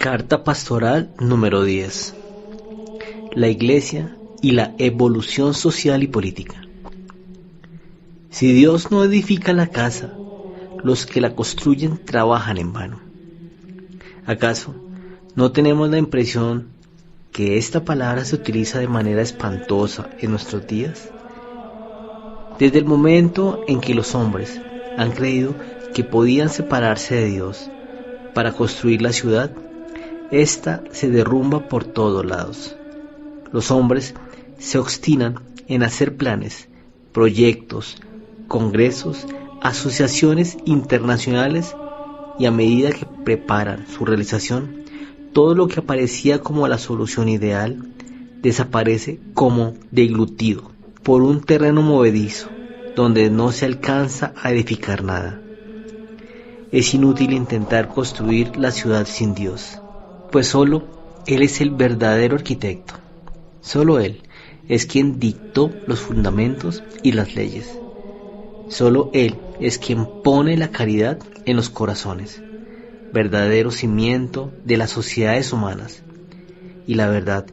Carta pastoral número 10. La Iglesia y la evolución social y política. Si Dios no edifica la casa, los que la construyen trabajan en vano. ¿Acaso no tenemos la impresión que esta palabra se utiliza de manera espantosa en nuestros días? Desde el momento en que los hombres han creído que podían separarse de Dios para construir la ciudad, esta se derrumba por todos lados. Los hombres se obstinan en hacer planes, proyectos, congresos, asociaciones internacionales, y a medida que preparan su realización, todo lo que aparecía como la solución ideal desaparece como deglutido por un terreno movedizo donde no se alcanza a edificar nada. Es inútil intentar construir la ciudad sin Dios, pues solo Él es el verdadero arquitecto. Solo Él es quien dictó los fundamentos y las leyes. Solo Él es quien pone la caridad en los corazones, verdadero cimiento de las sociedades humanas, y la verdad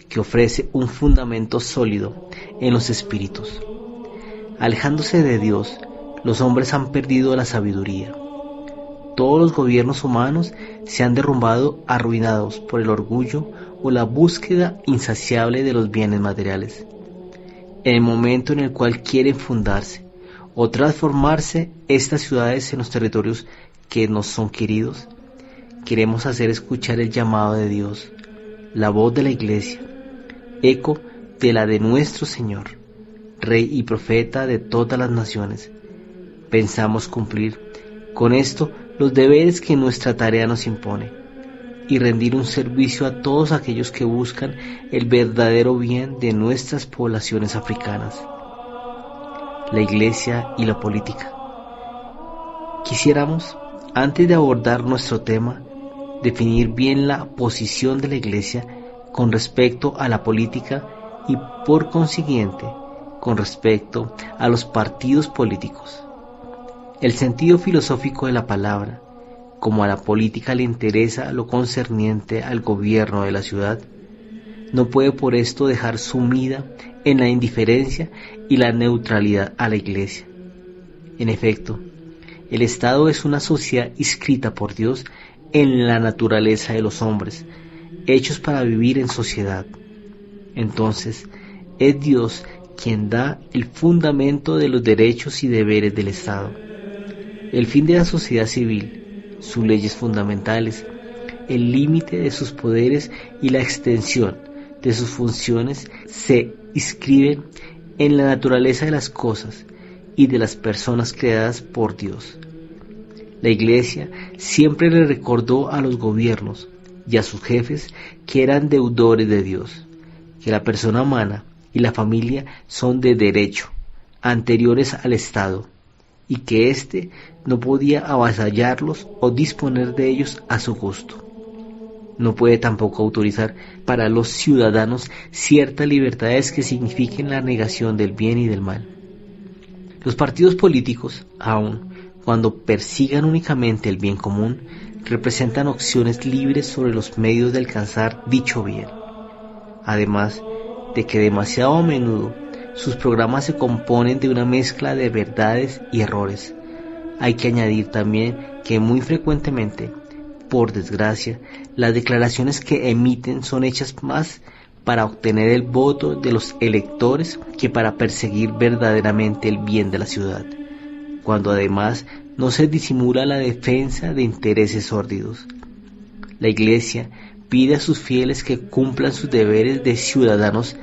que ofrece un fundamento sólido en los espíritus. Alejándose de Dios, los hombres han perdido la sabiduría. Todos los gobiernos humanos se han derrumbado arruinados por el orgullo o la búsqueda insaciable de los bienes materiales. En el momento en el cual quieren fundarse o transformarse estas ciudades en los territorios que nos son queridos, queremos hacer escuchar el llamado de Dios, la voz de la Iglesia, eco de la de nuestro Señor, Rey y Profeta de todas las naciones. Pensamos cumplir con esto los deberes que nuestra tarea nos impone y rendir un servicio a todos aquellos que buscan el verdadero bien de nuestras poblaciones africanas. La Iglesia y la política. Quisiéramos, antes de abordar nuestro tema, definir bien la posición de la Iglesia con respecto a la política y, por consiguiente, con respecto a los partidos políticos. El sentido filosófico de la palabra, como a la política le interesa lo concerniente al gobierno de la ciudad, no puede por esto dejar sumida en la indiferencia y la neutralidad a la Iglesia. En efecto, el Estado es una sociedad inscrita por Dios en la naturaleza de los hombres, hechos para vivir en sociedad. Entonces, es Dios quien da el fundamento de los derechos y deberes del Estado. El fin de la sociedad civil, sus leyes fundamentales, el límite de sus poderes y la extensión de sus funciones se inscriben en la naturaleza de las cosas y de las personas creadas por Dios. La Iglesia siempre le recordó a los gobiernos y a sus jefes que eran deudores de Dios, que la persona humana y la familia son de derecho, anteriores al Estado, y que éste no podía avasallarlos o disponer de ellos a su gusto. No puede tampoco autorizar para los ciudadanos ciertas libertades que signifiquen la negación del bien y del mal. Los partidos políticos, aun cuando persigan únicamente el bien común, representan opciones libres sobre los medios de alcanzar dicho bien. Además de que demasiado a menudo sus programas se componen de una mezcla de verdades y errores. Hay que añadir también que muy frecuentemente, por desgracia, las declaraciones que emiten son hechas más para obtener el voto de los electores que para perseguir verdaderamente el bien de la ciudad, cuando además no se disimula la defensa de intereses sórdidos. La Iglesia pide a sus fieles que cumplan sus deberes de ciudadanos,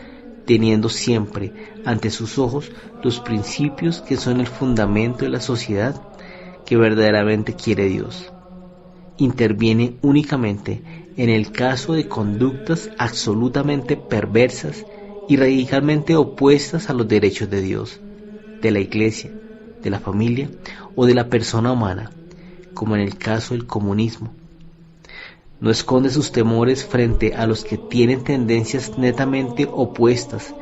teniendo siempre ante sus ojos los principios que son el fundamento de la sociedad que verdaderamente quiere Dios. Interviene únicamente en el caso de conductas absolutamente perversas y radicalmente opuestas a los derechos de Dios, de la Iglesia, de la familia o de la persona humana, como en el caso del comunismo. No esconde sus temores frente a los que tienen tendencias netamente opuestas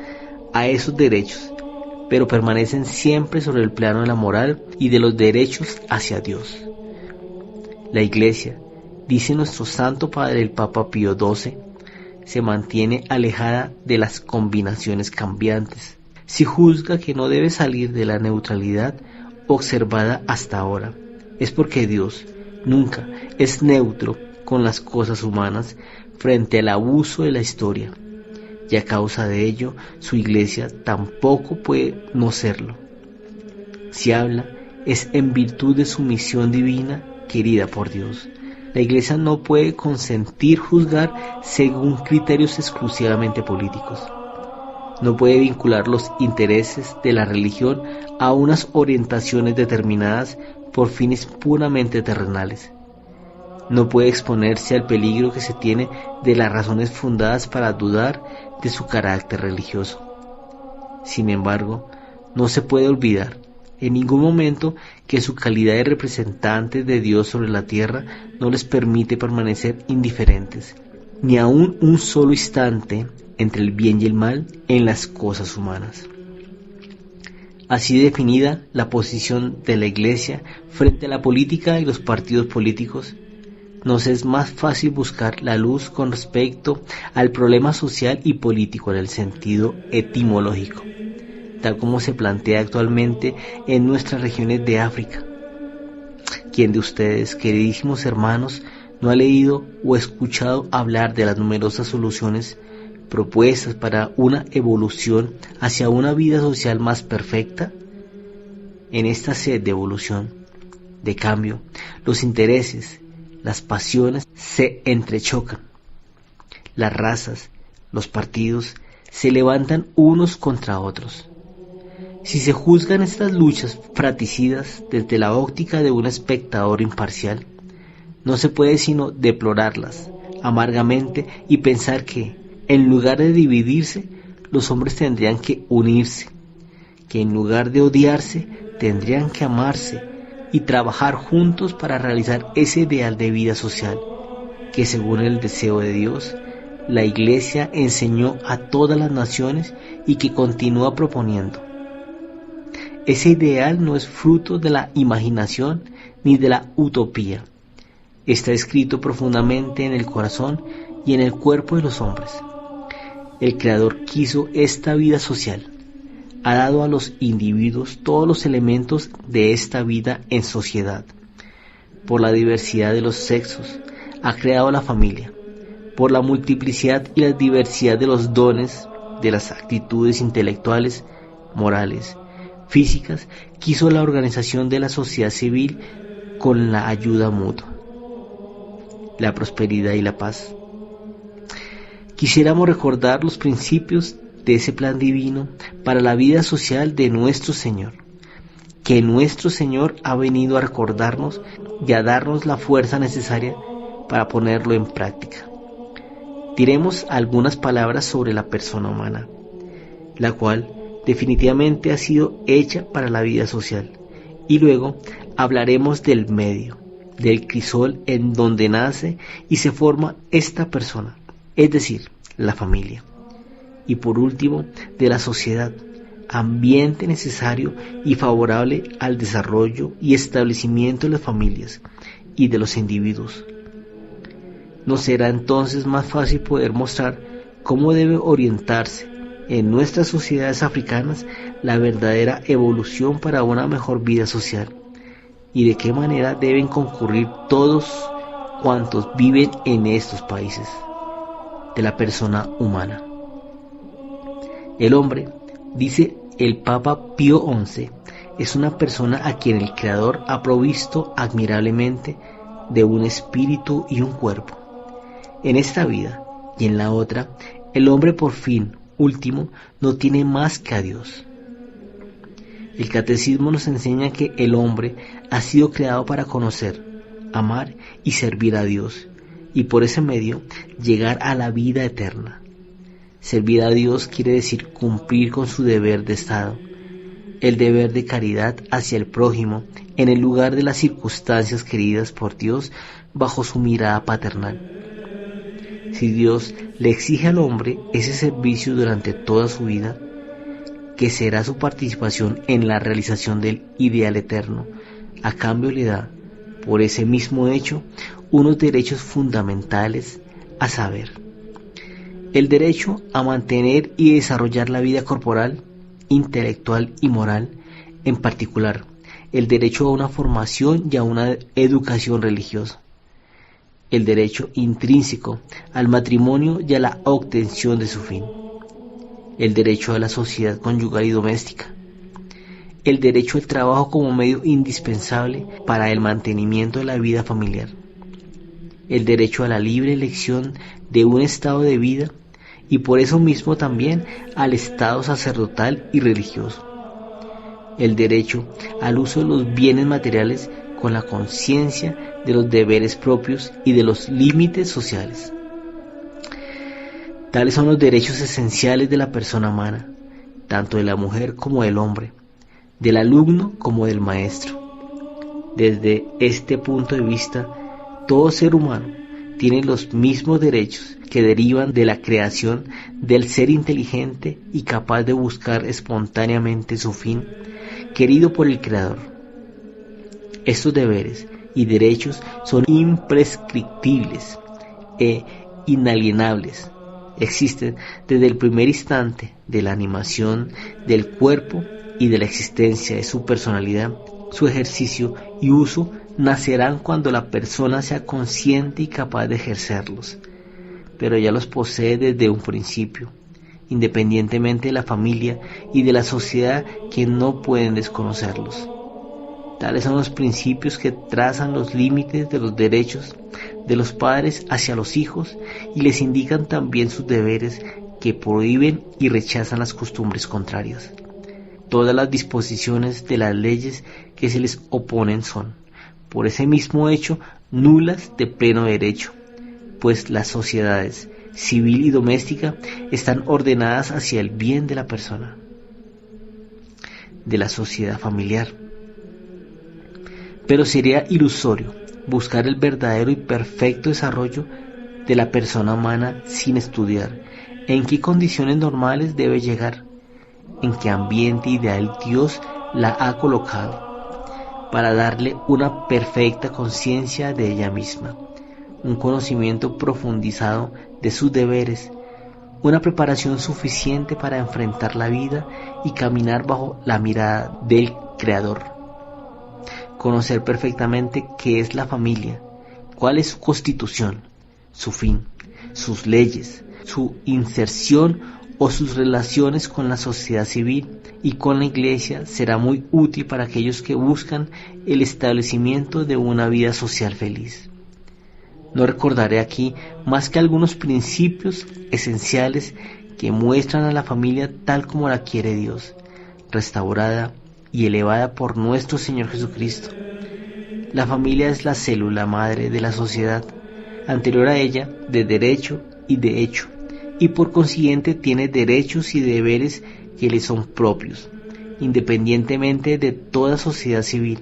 a esos derechos, pero permanecen siempre sobre el plano de la moral y de los derechos hacia Dios. La Iglesia, dice nuestro Santo Padre el Papa Pío XII, se mantiene alejada de las combinaciones cambiantes. Si juzga que no debe salir de la neutralidad observada hasta ahora, es porque Dios nunca es neutro con las cosas humanas frente al abuso de la historia, y a causa de ello su Iglesia tampoco puede no serlo. Si habla, es en virtud de su misión divina querida por Dios. La Iglesia no puede consentir juzgar según criterios exclusivamente políticos. No puede vincular los intereses de la religión a unas orientaciones determinadas por fines puramente terrenales. No puede exponerse al peligro que se tiene de las razones fundadas para dudar de su carácter religioso. Sin embargo, no se puede olvidar en ningún momento que su calidad de representantes de Dios sobre la tierra no les permite permanecer indiferentes, ni aun un solo instante entre el bien y el mal en las cosas humanas. Así definida la posición de la Iglesia frente a la política y los partidos políticos, nos es más fácil buscar la luz con respecto al problema social y político en el sentido etimológico, tal como se plantea actualmente en nuestras regiones de África. ¿Quién de ustedes, queridísimos hermanos, no ha leído o escuchado hablar de las numerosas soluciones propuestas para una evolución hacia una vida social más perfecta? En esta sed de evolución, de cambio, los intereses, las pasiones se entrechocan. Las razas, los partidos se levantan unos contra otros. Si se juzgan estas luchas fratricidas desde la óptica de un espectador imparcial, no se puede sino deplorarlas amargamente y pensar que, en lugar de dividirse, los hombres tendrían que unirse, que en lugar de odiarse, tendrían que amarse y trabajar juntos para realizar ese ideal de vida social que, según el deseo de Dios, la Iglesia enseñó a todas las naciones y que continúa proponiendo. Ese ideal no es fruto de la imaginación ni de la utopía. Está escrito profundamente en el corazón y en el cuerpo de los hombres. El Creador quiso esta vida social. Ha dado a los individuos todos los elementos de esta vida en sociedad. Por la diversidad de los sexos, ha creado la familia. Por la multiplicidad y la diversidad de los dones, de las actitudes intelectuales, morales, físicas, quiso la organización de la sociedad civil con la ayuda mutua, la prosperidad y la paz. Quisiéramos recordar los principios de ese plan divino para la vida social de nuestro Señor, que nuestro Señor ha venido a recordarnos y a darnos la fuerza necesaria para ponerlo en práctica. Diremos algunas palabras sobre la persona humana, la cual definitivamente ha sido hecha para la vida social, y luego hablaremos del medio, del crisol en donde nace y se forma esta persona, es decir, la familia. Y por último, de la sociedad, ambiente necesario y favorable al desarrollo y establecimiento de las familias y de los individuos. Nos será entonces más fácil poder mostrar cómo debe orientarse en nuestras sociedades africanas la verdadera evolución para una mejor vida social, y de qué manera deben concurrir todos cuantos viven en estos países de la persona humana. El hombre, dice el Papa Pío XI, es una persona a quien el Creador ha provisto admirablemente de un espíritu y un cuerpo. En esta vida y en la otra, el hombre por fin último no tiene más que a Dios. El catecismo nos enseña que el hombre ha sido creado para conocer, amar y servir a Dios, y por ese medio llegar a la vida eterna. Servir a Dios quiere decir cumplir con su deber de Estado, el deber de caridad hacia el prójimo en el lugar de las circunstancias queridas por Dios bajo su mirada paternal. Si Dios le exige al hombre ese servicio durante toda su vida, que será su participación en la realización del ideal eterno, a cambio le da, por ese mismo hecho, unos derechos fundamentales, a saber, el derecho a mantener y desarrollar la vida corporal, intelectual y moral, en particular, el derecho a una formación y a una educación religiosa, el derecho intrínseco al matrimonio y a la obtención de su fin, el derecho a la sociedad conyugal y doméstica, el derecho al trabajo como medio indispensable para el mantenimiento de la vida familiar, el derecho a la libre elección de un estado de vida y por eso mismo también al estado sacerdotal y religioso, el derecho al uso de los bienes materiales con la conciencia de los deberes propios y de los límites sociales. Tales son los derechos esenciales de la persona humana, tanto de la mujer como del hombre, del alumno como del maestro. Desde este punto de vista, todo ser humano tiene los mismos derechos que derivan de la creación del ser inteligente y capaz de buscar espontáneamente su fin, querido por el Creador. Estos deberes y derechos son imprescriptibles e inalienables. Existen desde el primer instante de la animación del cuerpo y de la existencia de su personalidad. Su ejercicio y uso nacerán cuando la persona sea consciente y capaz de ejercerlos, pero ya los posee desde un principio, independientemente de la familia y de la sociedad que no pueden desconocerlos. Tales son los principios que trazan los límites de los derechos de los padres hacia los hijos y les indican también sus deberes que prohíben y rechazan las costumbres contrarias. Todas las disposiciones de las leyes que se les oponen son, por ese mismo hecho, nulas de pleno derecho, pues las sociedades civil y doméstica están ordenadas hacia el bien de la persona, de la sociedad familiar. Pero sería ilusorio buscar el verdadero y perfecto desarrollo de la persona humana sin estudiar en qué condiciones normales debe llegar, en qué ambiente ideal Dios la ha colocado, para darle una perfecta conciencia de ella misma, un conocimiento profundizado de sus deberes, una preparación suficiente para enfrentar la vida y caminar bajo la mirada del Creador. Conocer perfectamente qué es la familia, cuál es su constitución, su fin, sus leyes, su inserción o sus relaciones con la sociedad civil y con la Iglesia será muy útil para aquellos que buscan el establecimiento de una vida social feliz. No recordaré aquí más que algunos principios esenciales que muestran a la familia tal como la quiere Dios, restaurada y elevada por nuestro Señor Jesucristo. La familia es la célula madre de la sociedad, anterior a ella de derecho y de hecho, y por consiguiente tiene derechos y deberes que le son propios, independientemente de toda sociedad civil.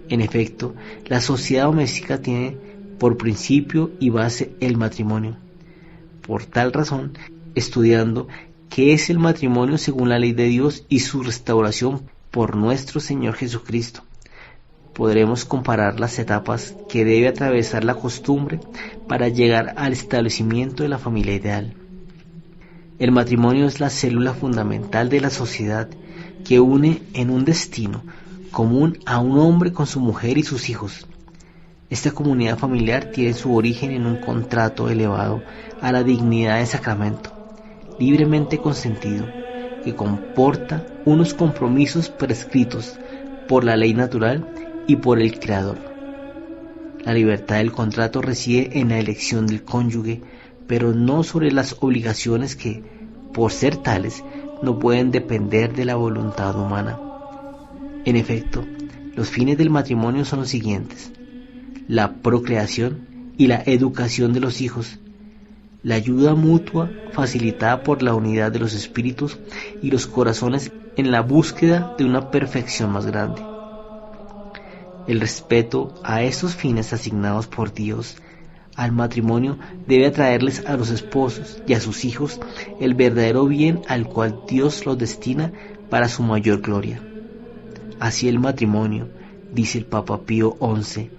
En efecto, la sociedad doméstica tiene por principio y base el matrimonio. Por tal razón, estudiando qué es el matrimonio según la ley de Dios y su restauración por nuestro Señor Jesucristo, podremos comparar las etapas que debe atravesar la costumbre para llegar al establecimiento de la familia ideal. El matrimonio es la célula fundamental de la sociedad que une en un destino común a un hombre con su mujer y sus hijos. Esta comunidad familiar tiene su origen en un contrato elevado a la dignidad de sacramento, libremente consentido, que comporta unos compromisos prescritos por la ley natural y por el Creador. La libertad del contrato reside en la elección del cónyuge, pero no sobre las obligaciones que, por ser tales, no pueden depender de la voluntad humana. En efecto, los fines del matrimonio son los siguientes: la procreación y la educación de los hijos, la ayuda mutua facilitada por la unidad de los espíritus y los corazones en la búsqueda de una perfección más grande. El respeto a estos fines asignados por Dios al matrimonio debe atraerles a los esposos y a sus hijos el verdadero bien al cual Dios los destina para su mayor gloria. Así el matrimonio, dice el Papa Pío XI,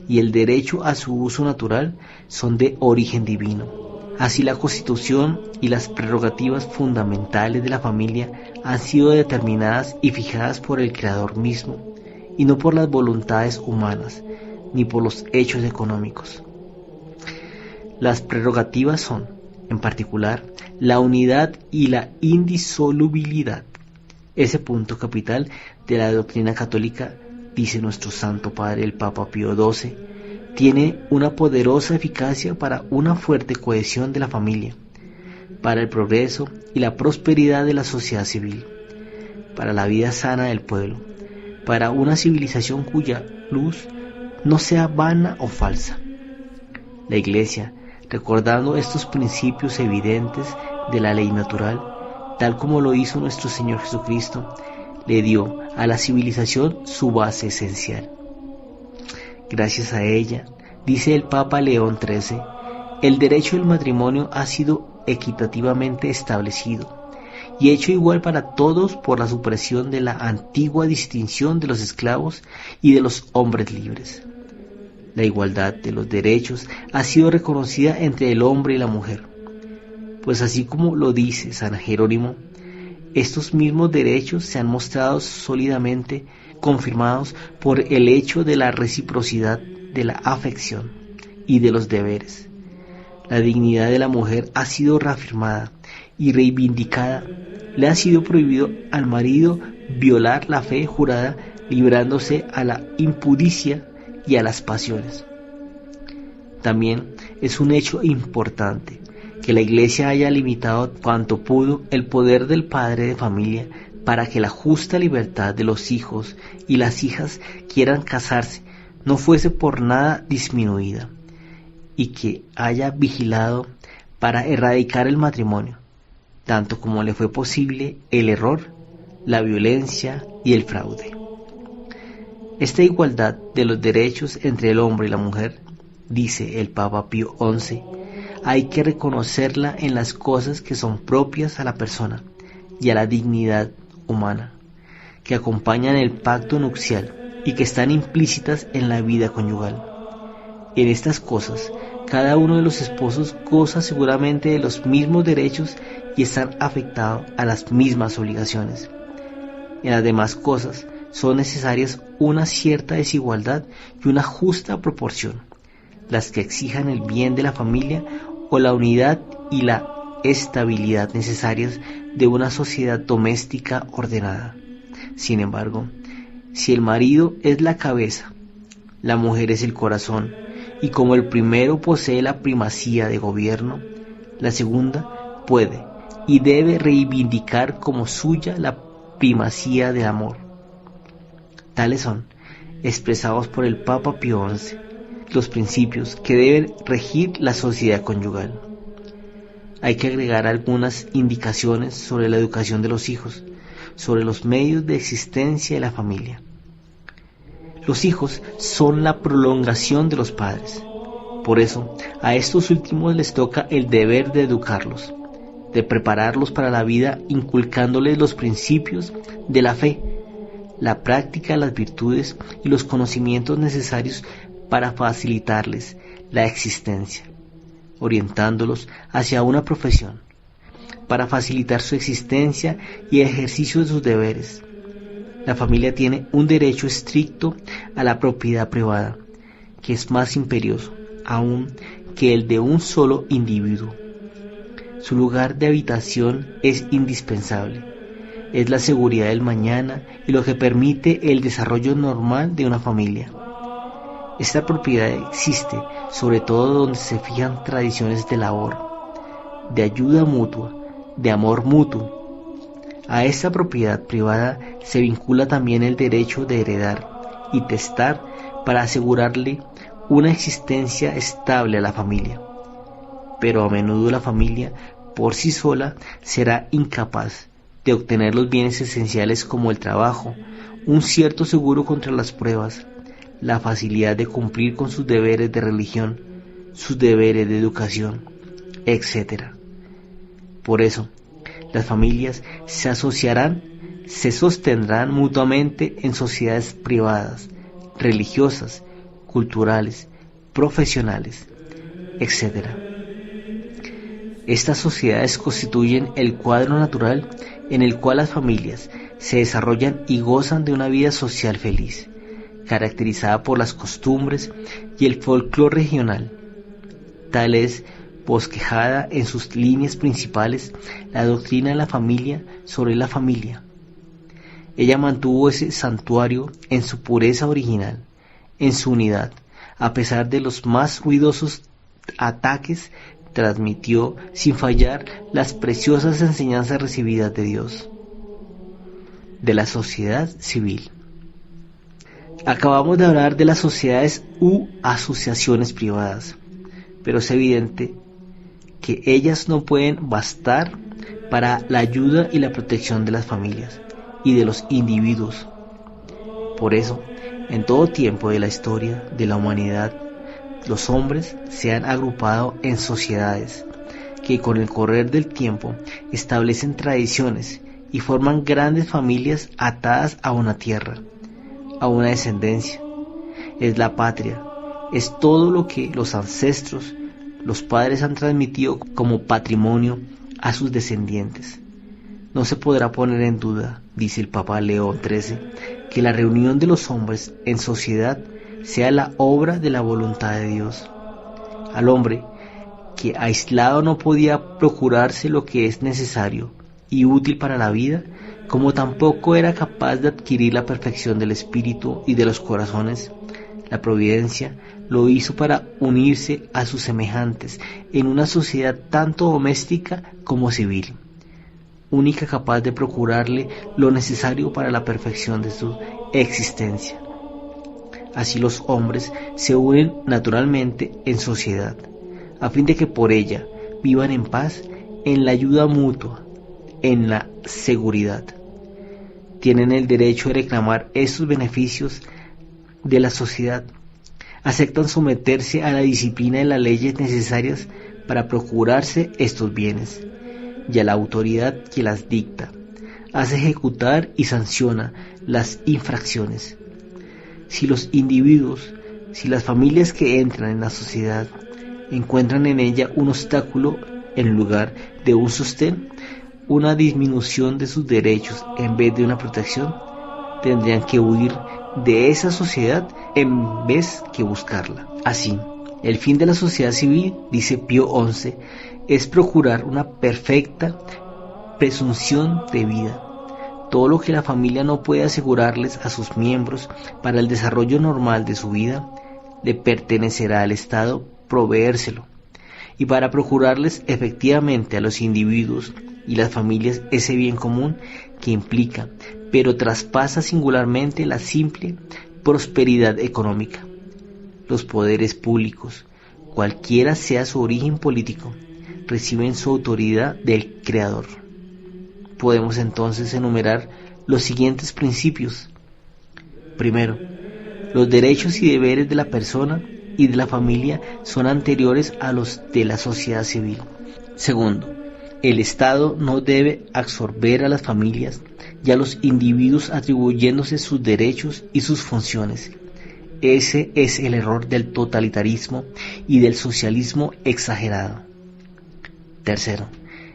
y el derecho a su uso natural son de origen divino. Así la Constitución y las prerrogativas fundamentales de la familia han sido determinadas y fijadas por el Creador mismo, y no por las voluntades humanas, ni por los hechos económicos. Las prerrogativas son, en particular, la unidad y la indisolubilidad. Ese punto capital de la doctrina católica, dice nuestro Santo Padre el Papa Pío XII, tiene una poderosa eficacia para una fuerte cohesión de la familia, para el progreso y la prosperidad de la sociedad civil, para la vida sana del pueblo, para una civilización cuya luz no sea vana o falsa. La Iglesia, recordando estos principios evidentes de la ley natural, tal como lo hizo nuestro Señor Jesucristo, le dio a la civilización su base esencial. Gracias a ella, dice el Papa León XIII, el derecho del matrimonio ha sido equitativamente establecido y hecho igual para todos por la supresión de la antigua distinción de los esclavos y de los hombres libres. La igualdad de los derechos ha sido reconocida entre el hombre y la mujer, pues así como lo dice San Jerónimo, estos mismos derechos se han mostrado sólidamente confirmados por el hecho de la reciprocidad de la afección y de los deberes. La dignidad de la mujer ha sido reafirmada y reivindicada. Le ha sido prohibido al marido violar la fe jurada, librándose a la impudicia y a las pasiones. También es un hecho importante que la Iglesia haya limitado cuanto pudo el poder del padre de familia para que la justa libertad de los hijos y las hijas quieran casarse no fuese por nada disminuida, y que haya vigilado para erradicar el matrimonio, tanto como le fue posible el error, la violencia y el fraude. Esta igualdad de los derechos entre el hombre y la mujer, dice el Papa Pío XI, hay que reconocerla en las cosas que son propias a la persona y a la dignidad humana, que acompañan el pacto nupcial y que están implícitas en la vida conyugal. En estas cosas, cada uno de los esposos goza seguramente de los mismos derechos y están afectados a las mismas obligaciones. En las demás cosas son necesarias una cierta desigualdad y una justa proporción, las que exijan el bien de la familia o la unidad y la estabilidad necesarias de una sociedad doméstica ordenada. Sin embargo, si el marido es la cabeza, la mujer es el corazón, y como el primero posee la primacía de gobierno, la segunda puede y debe reivindicar como suya la primacía del amor. Tales son, expresados por el Papa Pío XI, los principios que deben regir la sociedad conyugal. Hay que agregar algunas indicaciones sobre la educación de los hijos, sobre los medios de existencia de la familia. Los hijos son la prolongación de los padres. Por eso, a estos últimos les toca el deber de educarlos, de prepararlos para la vida inculcándoles los principios de la fe, la práctica de las virtudes y los conocimientos necesarios para facilitarles la existencia, orientándolos hacia una profesión, para facilitar su existencia y ejercicio de sus deberes. La familia tiene un derecho estricto a la propiedad privada, que es más imperioso aún que el de un solo individuo. Su lugar de habitación es indispensable, es la seguridad del mañana y lo que permite el desarrollo normal de una familia. Esta propiedad existe sobre todo donde se fijan tradiciones de labor, de ayuda mutua, de amor mutuo. A esta propiedad privada se vincula también el derecho de heredar y testar para asegurarle una existencia estable a la familia. Pero a menudo la familia por sí sola será incapaz de obtener los bienes esenciales como el trabajo, un cierto seguro contra las pruebas, la facilidad de cumplir con sus deberes de religión, sus deberes de educación, etc. Por eso, las familias se asociarán, se sostendrán mutuamente en sociedades privadas, religiosas, culturales, profesionales, etc. Estas sociedades constituyen el cuadro natural en el cual las familias se desarrollan y gozan de una vida social feliz, caracterizada por las costumbres y el folclore regional. Tal es, bosquejada en sus líneas principales, la doctrina de la familia sobre la familia. Ella mantuvo ese santuario en su pureza original, en su unidad, a pesar de los más ruidosos ataques. Transmitió sin fallar las preciosas enseñanzas recibidas de Dios. De la sociedad civil. Acabamos de hablar de las sociedades u asociaciones privadas, pero es evidente que ellas no pueden bastar para la ayuda y la protección de las familias y de los individuos. Por eso, en todo tiempo de la historia de la humanidad, los hombres se han agrupado en sociedades que con el correr del tiempo establecen tradiciones y forman grandes familias atadas a una tierra, a una descendencia. Es la patria, es todo lo que los ancestros, los padres han transmitido como patrimonio a sus descendientes. No se podrá poner en duda, dice el Papa León XIII, que la reunión de los hombres en sociedad sea la obra de la voluntad de Dios. Al hombre, que aislado no podía procurarse lo que es necesario y útil para la vida, como tampoco era capaz de adquirir la perfección del espíritu y de los corazones, la providencia lo hizo para unirse a sus semejantes en una sociedad tanto doméstica como civil, única capaz de procurarle lo necesario para la perfección de su existencia. Así los hombres se unen naturalmente en sociedad, a fin de que por ella vivan en paz, en la ayuda mutua, en la seguridad. Tienen el derecho de reclamar estos beneficios de la sociedad. Aceptan someterse a la disciplina de las leyes necesarias para procurarse estos bienes, y a la autoridad que las dicta. Hace ejecutar y sanciona las infracciones. Si los individuos, si las familias que entran en la sociedad encuentran en ella un obstáculo en lugar de un sostén, una disminución de sus derechos en vez de una protección, tendrían que huir de esa sociedad en vez que buscarla. Así, el fin de la sociedad civil, dice Pío XI, es procurar una perfecta presunción de vida. Todo lo que la familia no puede asegurarles a sus miembros para el desarrollo normal de su vida, le pertenecerá al Estado proveérselo. Y para procurarles efectivamente a los individuos y las familias ese bien común que implica, pero traspasa singularmente la simple prosperidad económica. Los poderes públicos, cualquiera sea su origen político, reciben su autoridad del Creador. Podemos entonces enumerar los siguientes principios. Primero, los derechos y deberes de la persona y de la familia son anteriores a los de la sociedad civil. Segundo, el Estado no debe absorber a las familias y a los individuos atribuyéndose sus derechos y sus funciones. Ese es el error del totalitarismo y del socialismo exagerado. Tercero,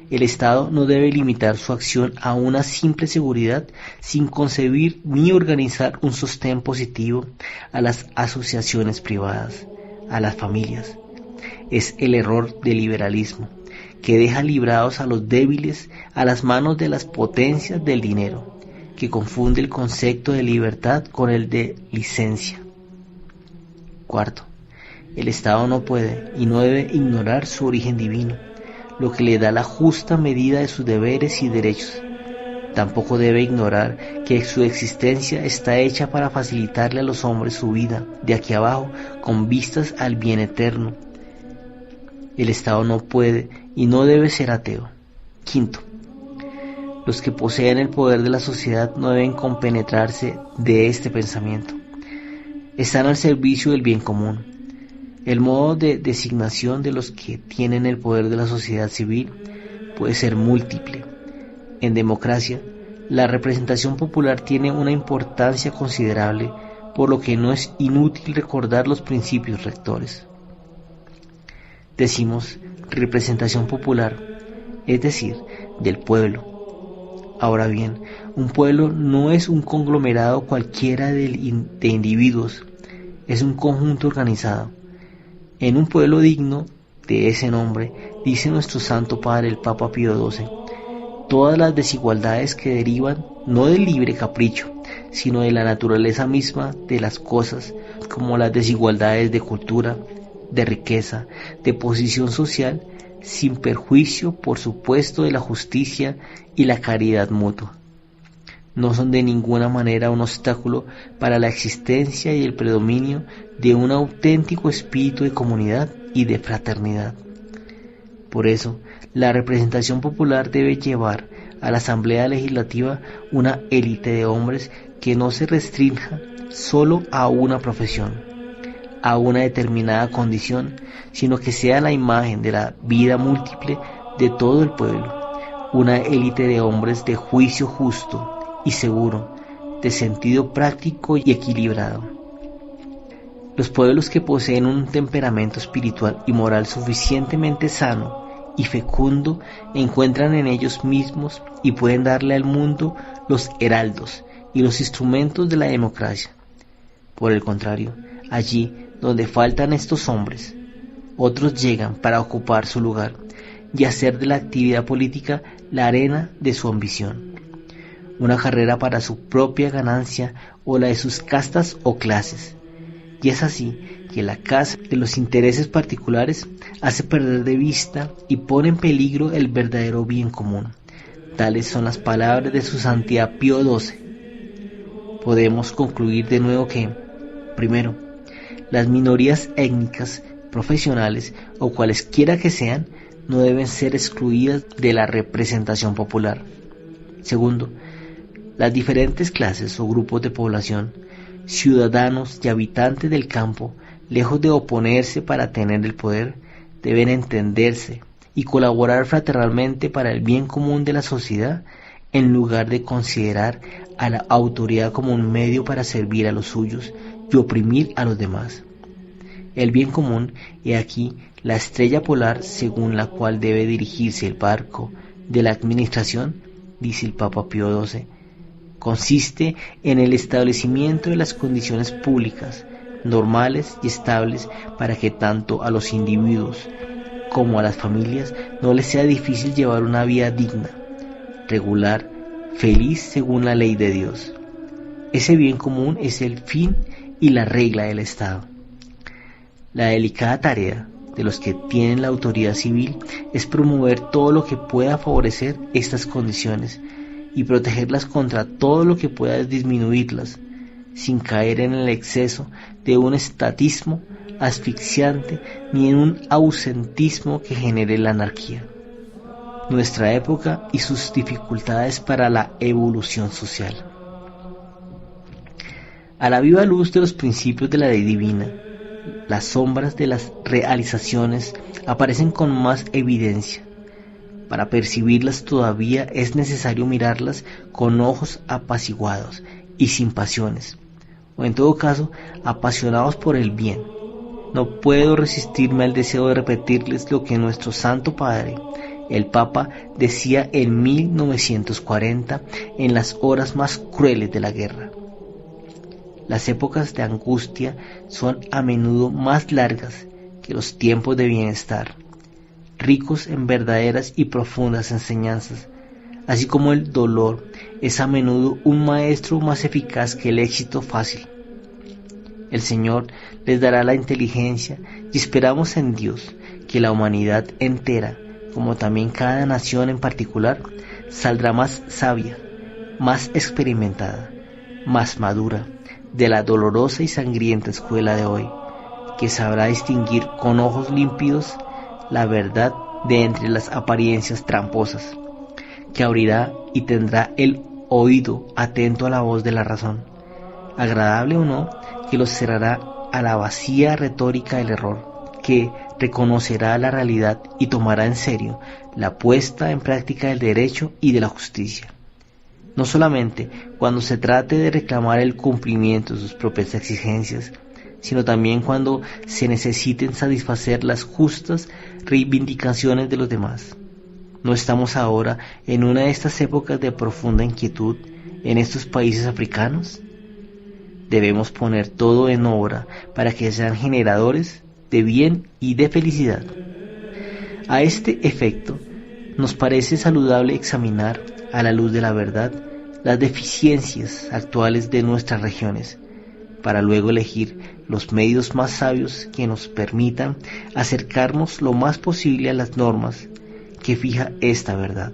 el Estado no debe limitar su acción a una simple seguridad sin concebir ni organizar un sostén positivo a las asociaciones privadas, a las familias. Es el error del liberalismo, que deja librados a los débiles a las manos de las potencias del dinero, que confunde el concepto de libertad con el de licencia. Cuarto, el Estado no puede y no debe ignorar su origen divino, lo que le da la justa medida de sus deberes y derechos. Tampoco debe ignorar que su existencia está hecha para facilitarle a los hombres su vida de aquí abajo con vistas al bien eterno. El Estado no puede y no debe ser ateo. Quinto, los que poseen el poder de la sociedad no deben compenetrarse de este pensamiento. Están al servicio del bien común. El modo de designación de los que tienen el poder de la sociedad civil puede ser múltiple. En democracia, la representación popular tiene una importancia considerable por lo que no es inútil recordar los principios rectores. Decimos representación popular, es decir, del pueblo. Ahora bien, un pueblo no es un conglomerado cualquiera de individuos, es un conjunto organizado. En un pueblo digno de ese nombre, dice nuestro Santo Padre el Papa Pío XII, todas las desigualdades que derivan no del libre capricho, sino de la naturaleza misma de las cosas, como las desigualdades de cultura, de riqueza, de posición social, sin perjuicio, por supuesto, de la justicia y la caridad mutua. No son de ninguna manera un obstáculo para la existencia y el predominio de un auténtico espíritu de comunidad y de fraternidad. Por eso, la representación popular debe llevar a la Asamblea Legislativa una élite de hombres que no se restrinja solo a una profesión, a una determinada condición, sino que sea la imagen de la vida múltiple de todo el pueblo, una élite de hombres de juicio justo y seguro, de sentido práctico y equilibrado. Los pueblos que poseen un temperamento espiritual y moral suficientemente sano y fecundo encuentran en ellos mismos y pueden darle al mundo los heraldos y los instrumentos de la democracia. Por el contrario, allí donde faltan estos hombres, otros llegan para ocupar su lugar y hacer de la actividad política la arena de su ambición, una carrera para su propia ganancia o la de sus castas o clases. Y es así que la caza de los intereses particulares hace perder de vista y pone en peligro el verdadero bien común. Tales son las palabras de su Santidad Pío XII. Podemos concluir de nuevo que, primero, las minorías étnicas, profesionales o cualesquiera que sean, no deben ser excluidas de la representación popular. Segundo, las diferentes clases o grupos de población, ciudadanos y habitantes del campo, lejos de oponerse para tener el poder, deben entenderse y colaborar fraternalmente para el bien común de la sociedad, en lugar de considerar a la autoridad como un medio para servir a los suyos y oprimir a los demás. El bien común, he aquí la estrella polar según la cual debe dirigirse el barco de la administración, dice el Papa Pío XII, consiste en el establecimiento de las condiciones públicas, normales y estables para que tanto a los individuos como a las familias no les sea difícil llevar una vida digna, regular, feliz según la ley de Dios. Ese bien común es el fin y la regla del Estado. La delicada tarea de los que tienen la autoridad civil es promover todo lo que pueda favorecer estas condiciones y protegerlas contra todo lo que pueda disminuirlas, sin caer en el exceso de un estatismo asfixiante ni en un ausentismo que genere la anarquía. Nuestra época y sus dificultades para la evolución social. A la viva luz de los principios de la ley divina, las sombras de las realizaciones aparecen con más evidencia. Para percibirlas todavía es necesario mirarlas con ojos apaciguados y sin pasiones, o en todo caso apasionados por el bien. No puedo resistirme al deseo de repetirles lo que nuestro Santo Padre, el Papa, decía en 1940 en las horas más crueles de la guerra. Las épocas de angustia son a menudo más largas que los tiempos de bienestar, ricos en verdaderas y profundas enseñanzas, así como el dolor es a menudo un maestro más eficaz que el éxito fácil. El Señor les dará la inteligencia y esperamos en Dios que la humanidad entera, como también cada nación en particular, saldrá más sabia, más experimentada, más madura de la dolorosa y sangrienta escuela de hoy, que sabrá distinguir con ojos límpidos la verdad de entre las apariencias tramposas, que abrirá y tendrá el oído atento a la voz de la razón, agradable o no, que los cerrará a la vacía retórica del error, que reconocerá la realidad y tomará en serio la puesta en práctica del derecho y de la justicia. no solamente cuando se trate de reclamar el cumplimiento de sus propias exigencias, sino también cuando se necesiten satisfacer las justas reivindicaciones de los demás. ¿No estamos ahora en una de estas épocas de profunda inquietud en estos países africanos? Debemos poner todo en obra para que sean generadores de bien y de felicidad. A este efecto, nos parece saludable examinar, a la luz de la verdad, las deficiencias actuales de nuestras regiones, para luego elegir los medios más sabios que nos permitan acercarnos lo más posible a las normas que fija esta verdad.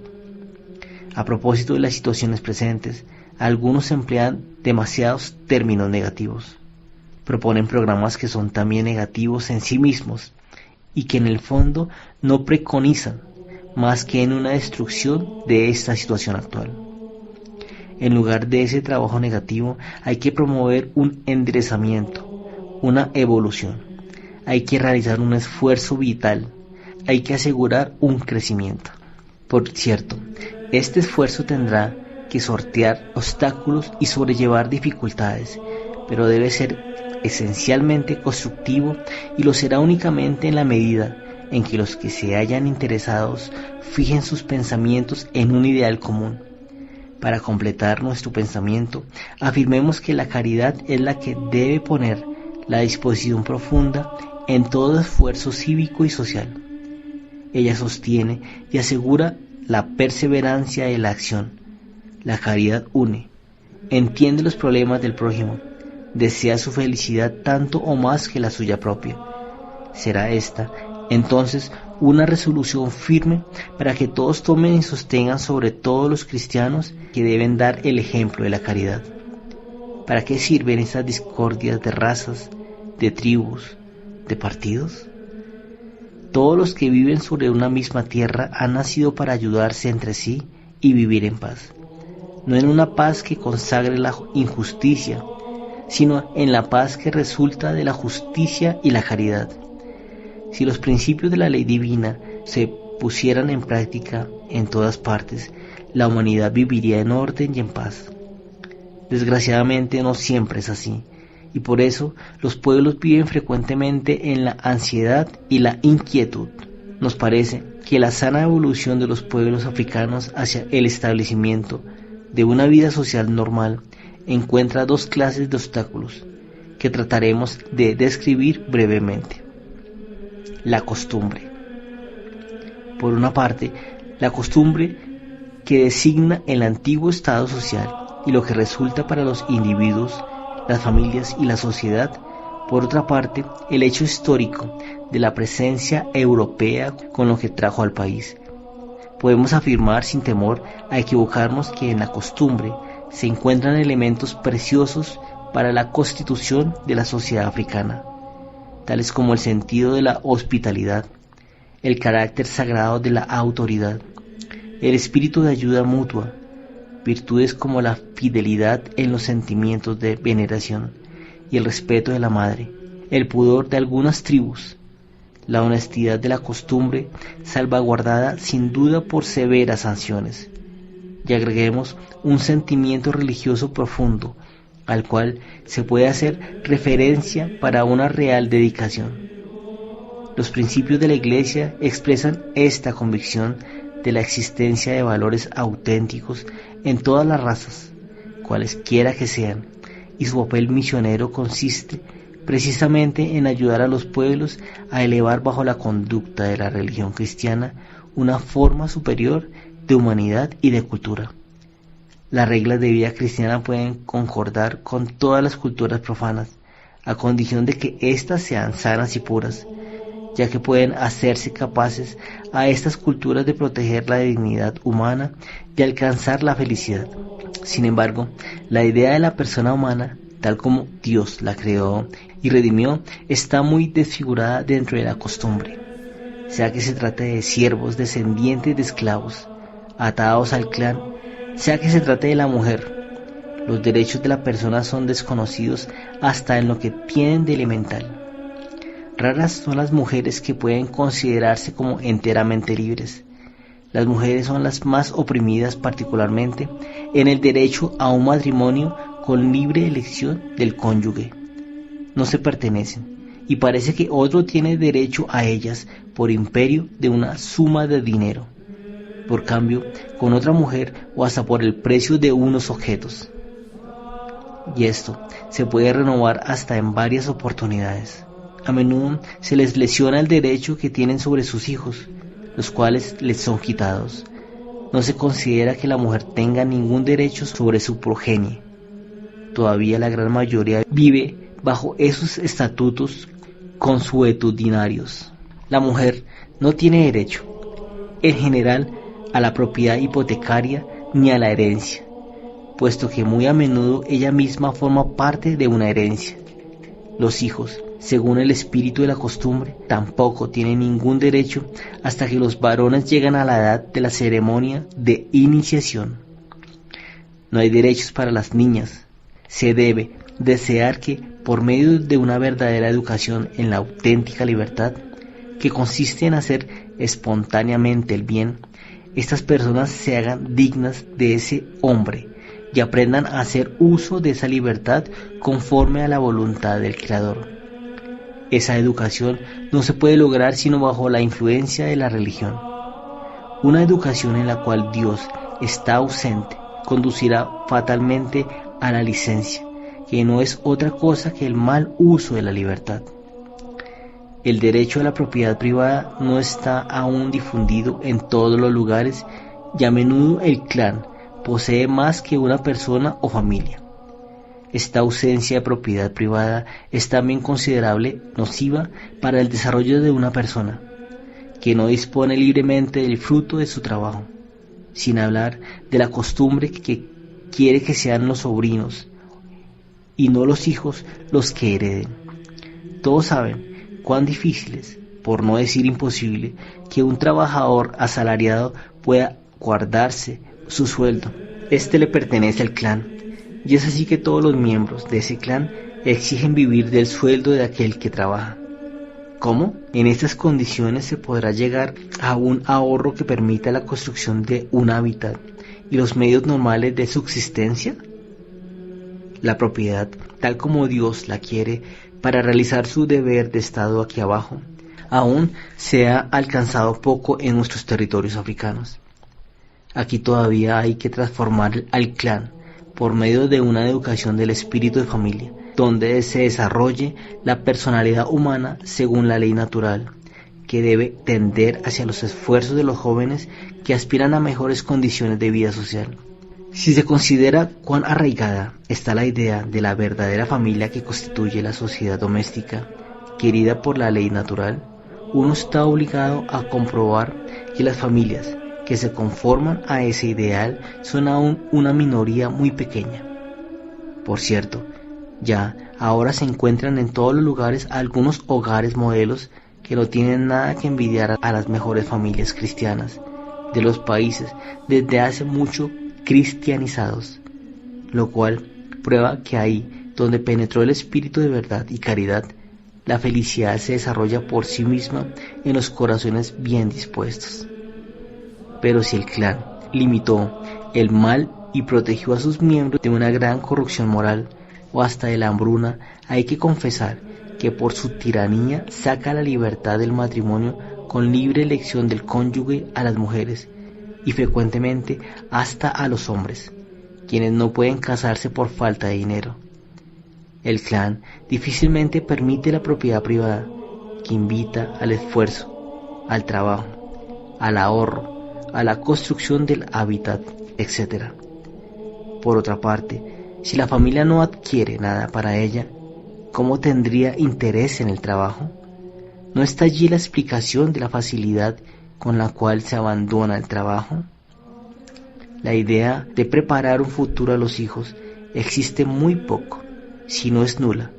A propósito de las situaciones presentes, algunos emplean demasiados términos negativos. Proponen programas que son también negativos en sí mismos y que en el fondo no preconizan más que en una destrucción de esta situación actual. En lugar de ese trabajo negativo, hay que promover un enderezamiento, una evolución. Hay que realizar un esfuerzo vital. Hay que asegurar un crecimiento. Por cierto, este esfuerzo tendrá que sortear obstáculos y sobrellevar dificultades, pero debe ser esencialmente constructivo y lo será únicamente en la medida en que los que se hayan interesados fijen sus pensamientos en un ideal común. Para completar nuestro pensamiento, afirmemos que la caridad es la que debe poner la disposición profunda en todo esfuerzo cívico y social. Ella sostiene y asegura la perseverancia de la acción. La caridad une, entiende los problemas del prójimo, desea su felicidad tanto o más que la suya propia. Será esta, entonces, una resolución firme para que todos tomen y sostengan sobre todo los cristianos que deben dar el ejemplo de la caridad. ¿Para qué sirven esas discordias de razas, de tribus, de partidos? Todos los que viven sobre una misma tierra han nacido para ayudarse entre sí y vivir en paz. No en una paz que consagre la injusticia, sino en la paz que resulta de la justicia y la caridad. Si los principios de la ley divina se pusieran en práctica en todas partes, la humanidad viviría en orden y en paz. Desgraciadamente no siempre es así, y por eso los pueblos viven frecuentemente en la ansiedad y la inquietud. Nos parece que la sana evolución de los pueblos africanos hacia el establecimiento de una vida social normal encuentra dos clases de obstáculos que trataremos de describir brevemente. La costumbre. Por una parte, la costumbre que designa el antiguo estado social y lo que resulta para los individuos, las familias y la sociedad. Por otra parte, el hecho histórico de la presencia europea con lo que trajo al país. Podemos afirmar sin temor a equivocarnos que en la costumbre se encuentran elementos preciosos para la constitución de la sociedad africana, tales como el sentido de la hospitalidad, el carácter sagrado de la autoridad, el espíritu de ayuda mutua, virtudes como la fidelidad en los sentimientos de veneración y el respeto de la madre, el pudor de algunas tribus, la honestidad de la costumbre salvaguardada sin duda por severas sanciones, y agreguemos un sentimiento religioso profundo al cual se puede hacer referencia para una real dedicación. Los principios de la Iglesia expresan esta convicción de la existencia de valores auténticos en todas las razas, cualesquiera que sean, y su papel misionero consiste precisamente en ayudar a los pueblos a elevar bajo la conducta de la religión cristiana una forma superior de humanidad y de cultura. Las reglas de vida cristiana pueden concordar con todas las culturas profanas, a condición de que éstas sean sanas y puras, ya que pueden hacerse capaces a estas culturas de proteger la dignidad humana y alcanzar la felicidad. Sin embargo, la idea de la persona humana, tal como Dios la creó y redimió, está muy desfigurada dentro de la costumbre, sea que se trate de siervos descendientes de esclavos, atados al clan, sea que se trate de la mujer. Los derechos de la persona son desconocidos hasta en lo que tienen de elemental. Raras son las mujeres que pueden considerarse como enteramente libres. Las mujeres son las más oprimidas, particularmente en el derecho a un matrimonio con libre elección del cónyuge. No se pertenecen, y parece que otro tiene derecho a ellas por imperio de una suma de dinero, por cambio con otra mujer o hasta por el precio de unos objetos. Y esto se puede renovar hasta en varias oportunidades. A menudo se les lesiona el derecho que tienen sobre sus hijos, los cuales les son quitados. No se considera que la mujer tenga ningún derecho sobre su progenie. Todavía la gran mayoría vive bajo esos estatutos consuetudinarios. La mujer no tiene derecho, en general, a la propiedad hipotecaria ni a la herencia, puesto que muy a menudo ella misma forma parte de una herencia. Los hijos, según el espíritu de la costumbre, tampoco tienen ningún derecho hasta que los varones llegan a la edad de la ceremonia de iniciación. No hay derechos para las niñas. Se debe desear que, por medio de una verdadera educación en la auténtica libertad, que consiste en hacer espontáneamente el bien, estas personas se hagan dignas de ese hombre y aprendan a hacer uso de esa libertad conforme a la voluntad del Creador. Esa educación no se puede lograr sino bajo la influencia de la religión. Una educación en la cual Dios está ausente conducirá fatalmente a la licencia, que no es otra cosa que el mal uso de la libertad. El derecho a la propiedad privada no está aún difundido en todos los lugares y a menudo el clan posee más que una persona o familia. Esta ausencia de propiedad privada es también considerable nociva para el desarrollo de una persona, que no dispone libremente del fruto de su trabajo, sin hablar de la costumbre que quiere que sean los sobrinos y no los hijos los que hereden. Todos saben cuán difícil es, por no decir imposible, que un trabajador asalariado pueda guardarse su sueldo. Este le pertenece al clan, y es así que todos los miembros de ese clan exigen vivir del sueldo de aquel que trabaja. ¿Cómo? En estas condiciones se podrá llegar a un ahorro que permita la construcción de un hábitat y los medios normales de subsistencia. La propiedad, tal como Dios la quiere para realizar su deber de estado aquí abajo, aún se ha alcanzado poco en nuestros territorios africanos. Aquí todavía hay que transformar al clan por medio de una educación del espíritu de familia, donde se desarrolle la personalidad humana según la ley natural, que debe tender hacia los esfuerzos de los jóvenes que aspiran a mejores condiciones de vida social. Si se considera cuán arraigada está la idea de la verdadera familia que constituye la sociedad doméstica, querida por la ley natural, uno está obligado a comprobar que las familias que se conforman a ese ideal son aún una minoría muy pequeña. Por cierto, ya ahora se encuentran en todos los lugares algunos hogares modelos que no tienen nada que envidiar a las mejores familias cristianas de los países desde hace mucho cristianizados, lo cual prueba que ahí donde penetró el espíritu de verdad y caridad, la felicidad se desarrolla por sí misma en los corazones bien dispuestos. Pero si el clan limitó el mal y protegió a sus miembros de una gran corrupción moral o hasta de la hambruna, hay que confesar que por su tiranía saca la libertad del matrimonio con libre elección del cónyuge a las mujeres y frecuentemente hasta a los hombres, quienes no pueden casarse por falta de dinero. El clan difícilmente permite la propiedad privada, que invita al esfuerzo, al trabajo, al ahorro, a la construcción del hábitat, etc. Por otra parte, si la familia no adquiere nada para ella, ¿cómo tendría interés en el trabajo? ¿No está allí la explicación de la facilidad con la cual se abandona el trabajo? La idea de preparar un futuro a los hijos existe muy poco, si no es nula.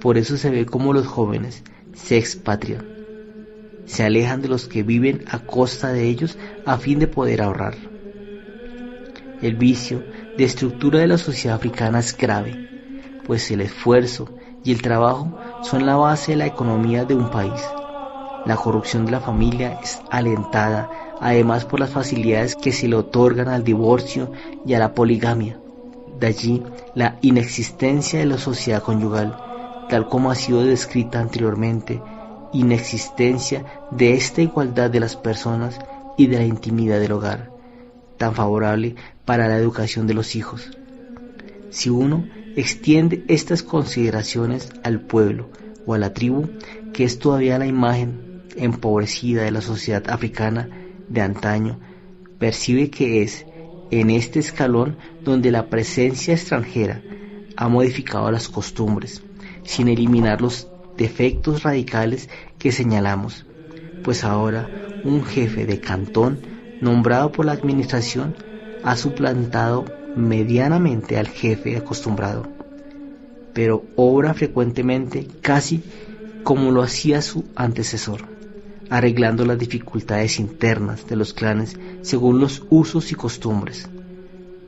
Por eso se ve como los jóvenes se expatrian, se alejan de los que viven a costa de ellos a fin de poder ahorrar. El vicio de estructura de la sociedad africana es grave, pues el esfuerzo y el trabajo son la base de la economía de un país. La corrupción de la familia es alentada además por las facilidades que se le otorgan al divorcio y a la poligamia. De allí la inexistencia de la sociedad conyugal, tal como ha sido descrita anteriormente, inexistencia de esta igualdad de las personas y de la intimidad del hogar, tan favorable para la educación de los hijos. Si uno extiende estas consideraciones al pueblo o a la tribu, que es todavía la imagen empobrecida de la sociedad africana de antaño, percibe que es en este escalón donde la presencia extranjera ha modificado las costumbres, sin eliminar los defectos radicales que señalamos, pues ahora un jefe de cantón nombrado por la administración ha suplantado medianamente al jefe acostumbrado, pero obra frecuentemente casi como lo hacía su antecesor, arreglando las dificultades internas de los clanes según los usos y costumbres,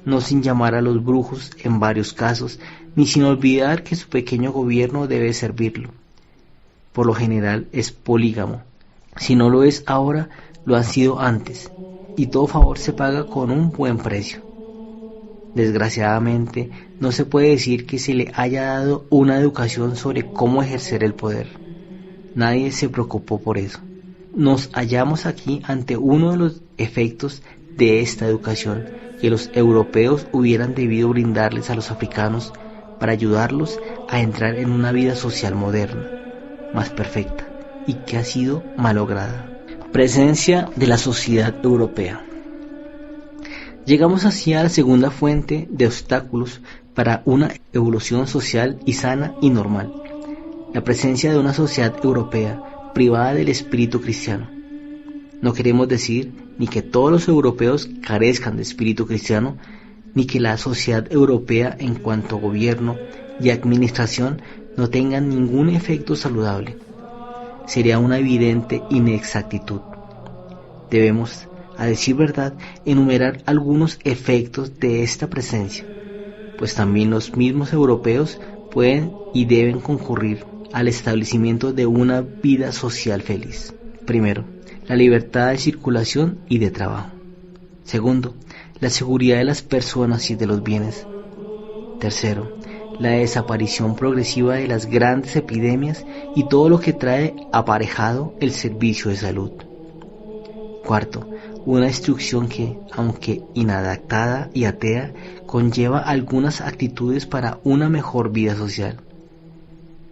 no sin llamar a los brujos en varios casos, ni sin olvidar que su pequeño gobierno debe servirlo. Por lo general es polígamo, si no lo es ahora, lo han sido antes, y todo favor se paga con un buen precio. Desgraciadamente, no se puede decir que se le haya dado una educación sobre cómo ejercer el poder. Nadie se preocupó por eso. Nos hallamos aquí ante uno de los efectos de esta educación que los europeos hubieran debido brindarles a los africanos para ayudarlos a entrar en una vida social moderna, más perfecta, y que ha sido malograda. Presencia de la sociedad europea. Llegamos así a la segunda fuente de obstáculos para una evolución social y sana y normal: la presencia de una sociedad europea privada del espíritu cristiano. No queremos decir ni que todos los europeos carezcan de espíritu cristiano, ni que la sociedad europea en cuanto a gobierno y administración no tengan ningún efecto saludable. Sería una evidente inexactitud. Debemos, a decir verdad, enumerar algunos efectos de esta presencia, pues también los mismos europeos pueden y deben concurrir al establecimiento de una vida social feliz. Primero, la libertad de circulación y de trabajo. Segundo, la seguridad de las personas y de los bienes. Tercero, la desaparición progresiva de las grandes epidemias y todo lo que trae aparejado el servicio de salud. Cuarto, una instrucción que, aunque inadaptada y atea, conlleva algunas actitudes para una mejor vida social.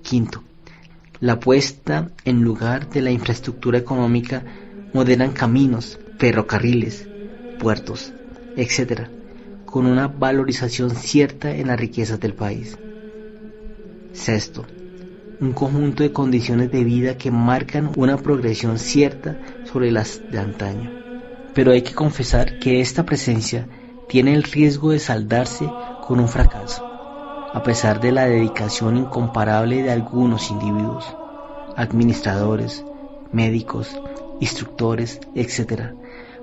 Quinto, la puesta en lugar de la infraestructura económica moderna en caminos, ferrocarriles, puertos, etc., con una valorización cierta en las riquezas del país. Sexto, un conjunto de condiciones de vida que marcan una progresión cierta sobre las de antaño. Pero hay que confesar que esta presencia tiene el riesgo de saldarse con un fracaso, a pesar de la dedicación incomparable de algunos individuos, administradores, médicos, instructores, etc.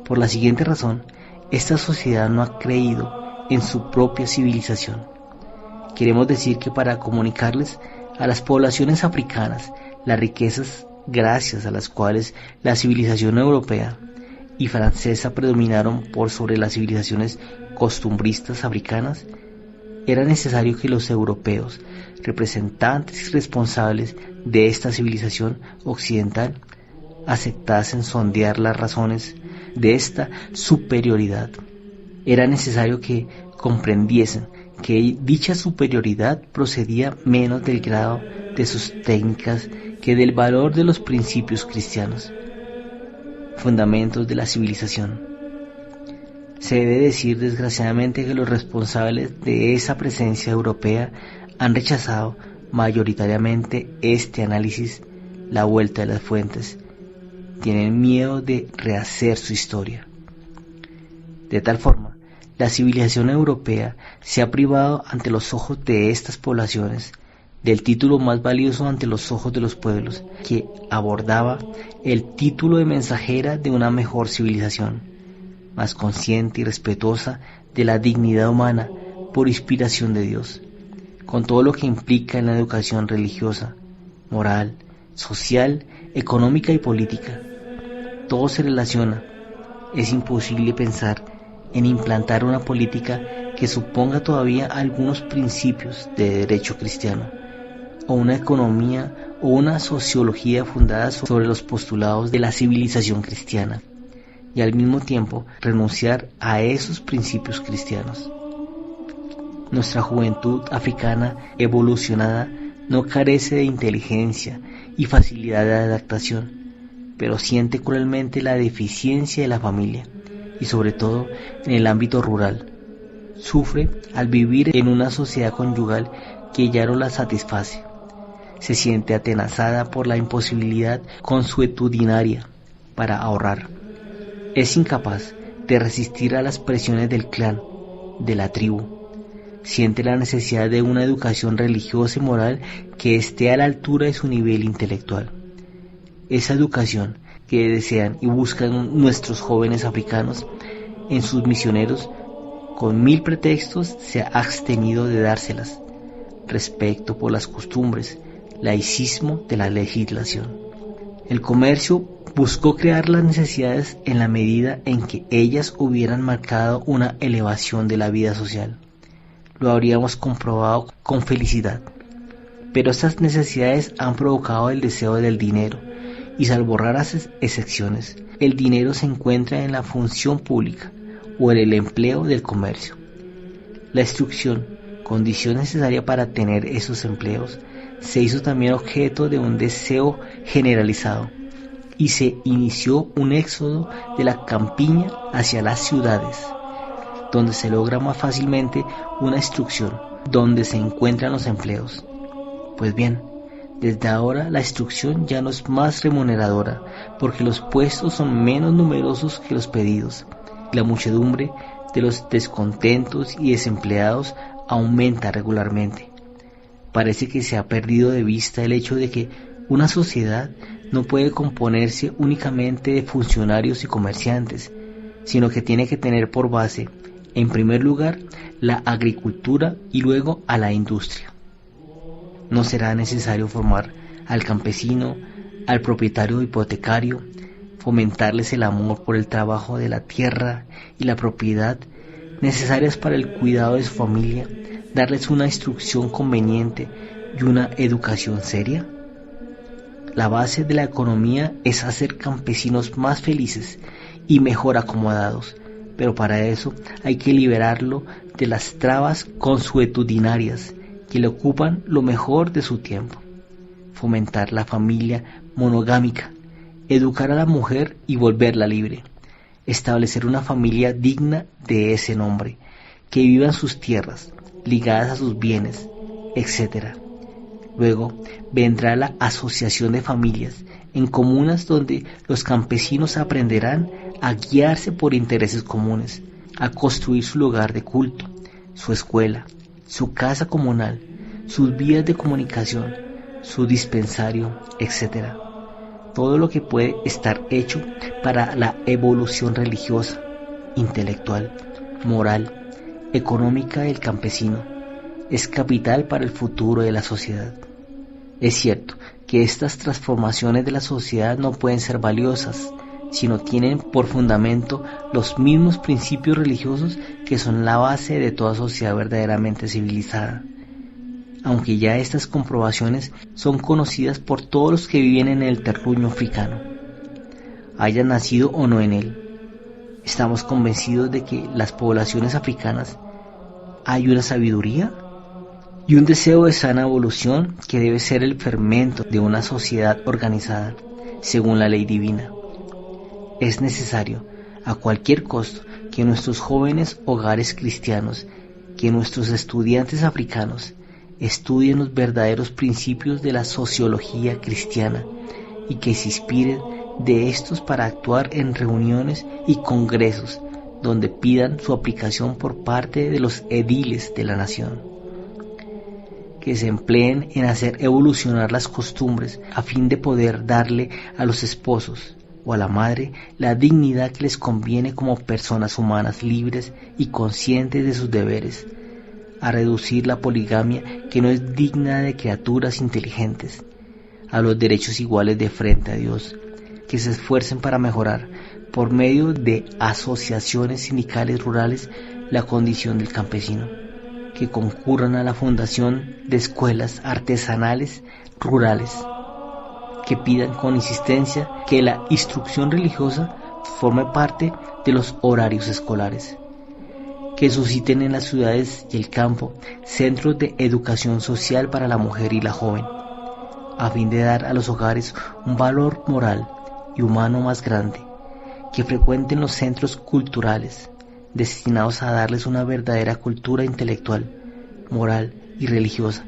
Por la siguiente razón: esta sociedad no ha creído en su propia civilización. Queremos decir que para comunicarles a las poblaciones africanas las riquezas gracias a las cuales la civilización europea y francesa predominaron por sobre las civilizaciones costumbristas africanas, era necesario que los europeos, representantes y responsables de esta civilización occidental, aceptasen sondear las razones de esta superioridad. Era necesario que comprendiesen que dicha superioridad procedía menos del grado de sus técnicas que del valor de los principios cristianos, fundamentos de la civilización. Se debe decir desgraciadamente que los responsables de esa presencia europea han rechazado mayoritariamente este análisis, la vuelta de las fuentes. Tienen miedo de rehacer su historia. De tal forma, la civilización europea se ha privado ante los ojos de estas poblaciones del título más valioso ante los ojos de los pueblos, que abordaba el título de mensajera de una mejor civilización, más consciente y respetuosa de la dignidad humana por inspiración de Dios, con todo lo que implica en la educación religiosa, moral, social, económica y política. Todo se relaciona, es imposible pensar en implantar una política que suponga todavía algunos principios de derecho cristiano, o una economía o una sociología fundada sobre los postulados de la civilización cristiana, y al mismo tiempo renunciar a esos principios cristianos. Nuestra juventud africana evolucionada no carece de inteligencia y facilidad de adaptación, pero siente cruelmente la deficiencia de la familia, y sobre todo en el ámbito rural. Sufre al vivir en una sociedad conyugal que ya no la satisface. Se siente atenazada por la imposibilidad consuetudinaria para ahorrar. Es incapaz de resistir a las presiones del clan, de la tribu. Siente la necesidad de una educación religiosa y moral que esté a la altura de su nivel intelectual. Esa educación que desean y buscan nuestros jóvenes africanos en sus misioneros, con 1000 pretextos se ha abstenido de dárselas, respecto por las costumbres, laicismo de la legislación. El comercio buscó crear las necesidades en la medida en que ellas hubieran marcado una elevación de la vida social. Lo habríamos comprobado con felicidad. Pero estas necesidades han provocado el deseo del dinero, y salvo raras excepciones, el dinero se encuentra en la función pública o en el empleo del comercio. La instrucción, condición necesaria para tener esos empleos, se hizo también objeto de un deseo generalizado, y se inició un éxodo de la campiña hacia las ciudades, donde se logra más fácilmente una instrucción, donde se encuentran los empleos. Pues bien, desde ahora la instrucción ya no es más remuneradora, porque los puestos son menos numerosos que los pedidos, y la muchedumbre de los descontentos y desempleados aumenta regularmente. Parece que se ha perdido de vista el hecho de que una sociedad no puede componerse únicamente de funcionarios y comerciantes, sino que tiene que tener por base, en primer lugar, la agricultura y luego a la industria. No será necesario formar al campesino, al propietario hipotecario, fomentarles el amor por el trabajo de la tierra y la propiedad necesarias para el cuidado de su familia, darles una instrucción conveniente y una educación seria. La base de la economía es hacer campesinos más felices y mejor acomodados, pero para eso hay que liberarlo de las trabas consuetudinarias que le ocupan lo mejor de su tiempo. Fomentar la familia monogámica, educar a la mujer y volverla libre, establecer una familia digna de ese nombre, que viva en sus tierras, ligadas a sus bienes, etc. Luego vendrá la asociación de familias en comunas donde los campesinos aprenderán a guiarse por intereses comunes, a construir su lugar de culto, su escuela, su casa comunal, sus vías de comunicación, su dispensario, etc. Todo lo que puede estar hecho para la evolución religiosa, intelectual, moral, económica del campesino es capital para el futuro de la sociedad. Es cierto que estas transformaciones de la sociedad no pueden ser valiosas si no tienen por fundamento los mismos principios religiosos que son la base de toda sociedad verdaderamente civilizada. Aunque ya estas comprobaciones son conocidas por todos los que viven en el terruño africano, hayan nacido o no en él, estamos convencidos de que las poblaciones africanas hay una sabiduría y un deseo de sana evolución que debe ser el fermento de una sociedad organizada según la ley divina. Es necesario, a cualquier costo, que nuestros jóvenes hogares cristianos, que nuestros estudiantes africanos, estudien los verdaderos principios de la sociología cristiana y que se inspiren de estos para actuar en reuniones y congresos donde pidan su aplicación por parte de los ediles de la nación. Que se empleen en hacer evolucionar las costumbres a fin de poder darle a los esposos o a la madre la dignidad que les conviene como personas humanas libres y conscientes de sus deberes, a reducir la poligamia que no es digna de criaturas inteligentes, a los derechos iguales de frente a Dios, que se esfuercen para mejorar por medio de asociaciones sindicales rurales, la condición del campesino, que concurran a la fundación de escuelas artesanales rurales, que pidan con insistencia que la instrucción religiosa forme parte de los horarios escolares, que susciten en las ciudades y el campo centros de educación social para la mujer y la joven, a fin de dar a los hogares un valor moral y humano más grande, que frecuenten los centros culturales, destinados a darles una verdadera cultura intelectual, moral y religiosa,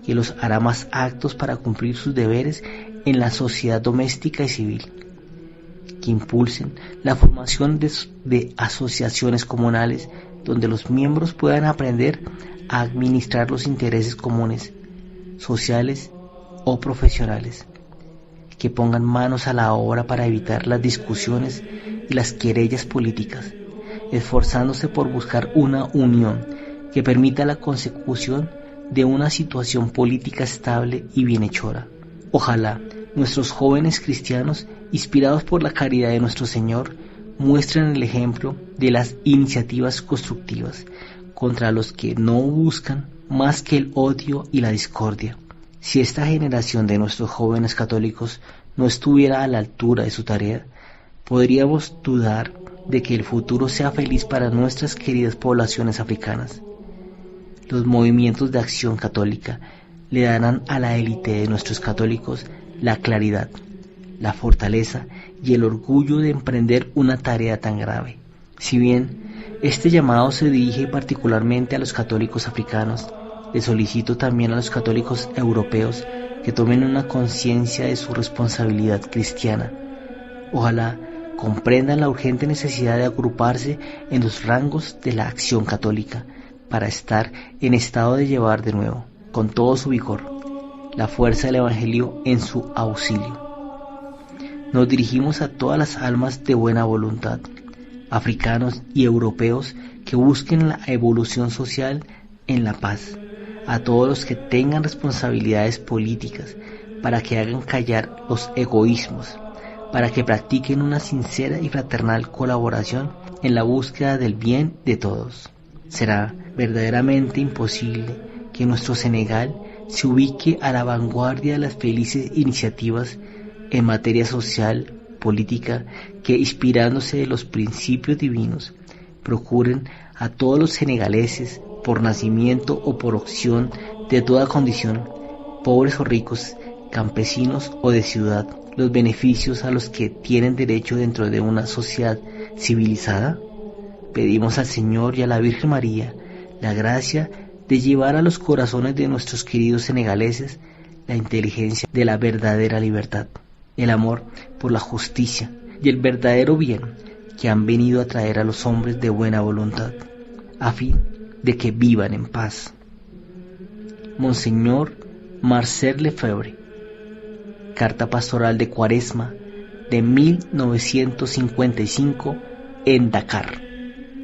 que los hará más aptos para cumplir sus deberes en la sociedad doméstica y civil, que impulsen la formación de asociaciones comunales donde los miembros puedan aprender a administrar los intereses comunes, sociales o profesionales, que pongan manos a la obra para evitar las discusiones y las querellas políticas, esforzándose por buscar una unión que permita la consecución de una situación política estable y bienhechora. Ojalá nuestros jóvenes cristianos, inspirados por la caridad de nuestro Señor, muestren el ejemplo de las iniciativas constructivas contra los que no buscan más que el odio y la discordia. Si esta generación de nuestros jóvenes católicos no estuviera a la altura de su tarea, podríamos dudar de que el futuro sea feliz para nuestras queridas poblaciones africanas. Los movimientos de acción católica le darán a la élite de nuestros católicos la claridad, la fortaleza y el orgullo de emprender una tarea tan grave. Si bien este llamado se dirige particularmente a los católicos africanos, le solicito también a los católicos europeos que tomen una conciencia de su responsabilidad cristiana. Ojalá comprendan la urgente necesidad de agruparse en los rangos de la acción católica para estar en estado de llevar de nuevo, con todo su vigor, la fuerza del Evangelio en su auxilio. Nos dirigimos a todas las almas de buena voluntad, africanos y europeos, que busquen la evolución social en la paz, a todos los que tengan responsabilidades políticas, para que hagan callar los egoísmos, para que practiquen una sincera y fraternal colaboración en la búsqueda del bien de todos. Será verdaderamente imposible que nuestro Senegal se ubique a la vanguardia de las felices iniciativas en materia social, política, que, inspirándose de los principios divinos, procuren a todos los senegaleses, por nacimiento o por opción, de toda condición, pobres o ricos, campesinos o de ciudad, los beneficios a los que tienen derecho dentro de una sociedad civilizada. Pedimos al Señor y a la Virgen María la gracia de llevar a los corazones de nuestros queridos senegaleses la inteligencia de la verdadera libertad, el amor por la justicia y el verdadero bien que han venido a traer a los hombres de buena voluntad, a fin de que vivan en paz. Monseñor Marcel Lefebvre. Carta pastoral de Cuaresma de 1955 en Dakar.